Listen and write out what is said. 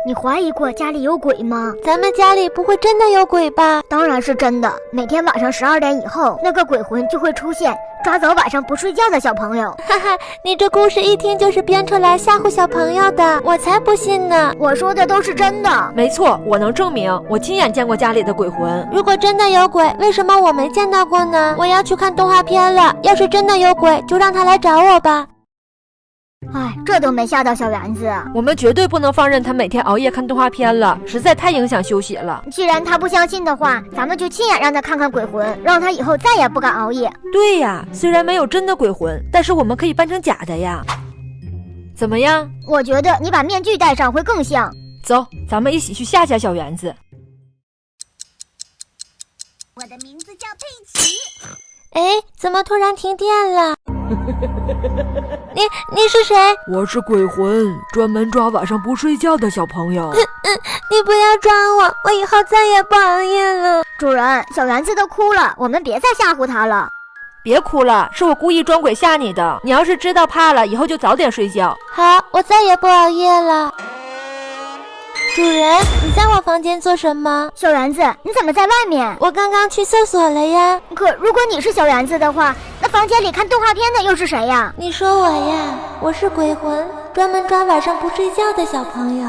你怀疑过家里有鬼吗？咱们家里不会真的有鬼吧？当然是真的，每天晚上12点以后，那个鬼魂就会出现，抓走晚上不睡觉的小朋友。哈哈，你这故事一听就是编出来吓唬小朋友的，我才不信呢。我说的都是真的。没错，我能证明，我亲眼见过家里的鬼魂。如果真的有鬼，为什么我没见到过呢？我要去看动画片了，要是真的有鬼，就让他来找我吧。哎，这都没吓到小园子。我们绝对不能放任他每天熬夜看动画片了，实在太影响休息了。既然他不相信的话，咱们就亲眼让他看看鬼魂，让他以后再也不敢熬夜。对呀，虽然没有真的鬼魂，但是我们可以扮成假的呀。怎么样？我觉得你把面具戴上会更像。走，咱们一起去吓吓小园子。我的名字叫佩奇。哎，怎么突然停电了？你是谁？我是鬼魂，专门抓晚上不睡觉的小朋友。你不要抓我，我以后再也不熬夜了。主人，小园子都哭了，我们别再吓唬他了。别哭了，是我故意装鬼吓你的。你要是知道怕了，以后就早点睡觉。好，我再也不熬夜了。主人，你在我房间做什么？小园子，你怎么在外面？我刚刚去厕所了呀。可如果你是小园子的话，那房间里看动画片的又是谁呀？你说我呀，我是鬼魂，专门抓晚上不睡觉的小朋友。